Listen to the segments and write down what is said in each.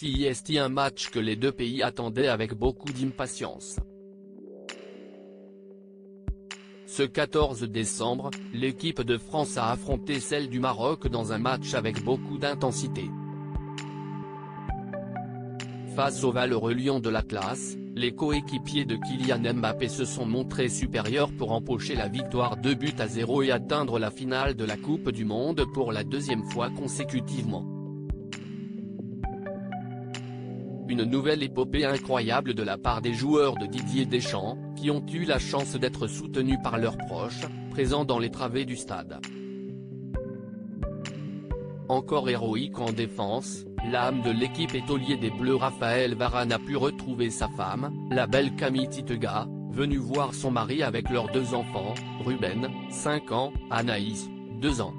C'est un match que les deux pays attendaient avec beaucoup d'impatience. Ce 14 décembre, l'équipe de France a affronté celle du Maroc dans un match avec beaucoup d'intensité. Face aux valeureux lions de l'Atlas, les coéquipiers de Kylian Mbappé se sont montrés supérieurs pour empocher la victoire 2-0 et atteindre la finale de la Coupe du Monde pour la deuxième fois consécutivement. Une nouvelle épopée incroyable de la part des joueurs de Didier Deschamps, qui ont eu la chance d'être soutenus par leurs proches, présents dans les travées du stade. Encore héroïque en défense, l'âme de l'équipe étolier des Bleus Raphaël Varane a pu retrouver sa femme, la belle Camille Titega, venue voir son mari avec leurs deux enfants, Ruben, 5 ans, Anaïs, 2 ans.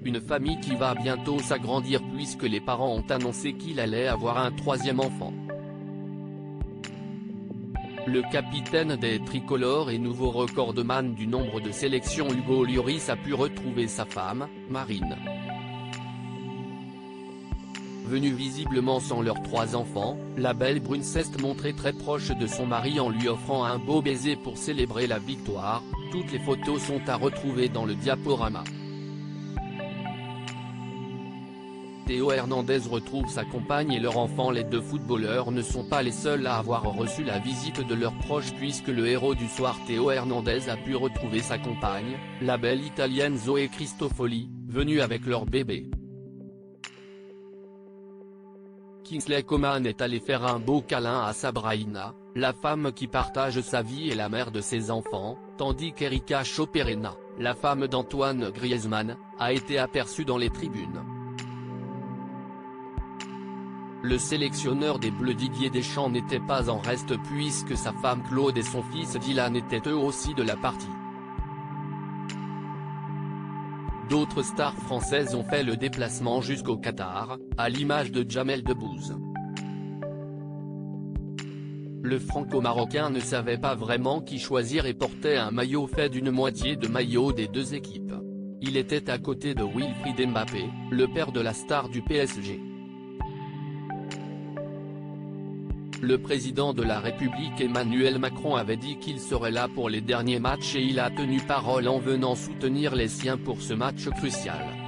Une famille qui va bientôt s'agrandir puisque les parents ont annoncé qu'il allait avoir un troisième enfant. Le capitaine des tricolores et nouveau recordman du nombre de sélections Hugo Lloris a pu retrouver sa femme, Marine. Venue visiblement sans leurs 3 enfants, la belle brune s'est montrée très proche de son mari en lui offrant un beau baiser pour célébrer la victoire. Toutes les photos sont à retrouver dans le diaporama. Théo Hernandez retrouve sa compagne et leur enfant. Les deux footballeurs ne sont pas les seuls à avoir reçu la visite de leurs proches puisque le héros du soir Théo Hernandez a pu retrouver sa compagne, la belle italienne Zoé Cristofoli, venue avec leur bébé. Kingsley Coman est allé faire un beau câlin à Sabrina, la femme qui partage sa vie et la mère de ses enfants, tandis qu'Erika Choperena, la femme d'Antoine Griezmann, a été aperçue dans les tribunes. Le sélectionneur des Bleus Didier Deschamps n'était pas en reste puisque sa femme Claude et son fils Dylan étaient eux aussi de la partie. D'autres stars françaises ont fait le déplacement jusqu'au Qatar, à l'image de Jamel Debbouze. Le franco-marocain ne savait pas vraiment qui choisir et portait un maillot fait d'une moitié de maillot des deux équipes. Il était à côté de Wilfried Mbappé, le père de la star du PSG. Le président de la République Emmanuel Macron avait dit qu'il serait là pour les derniers matchs et il a tenu parole en venant soutenir les siens pour ce match crucial.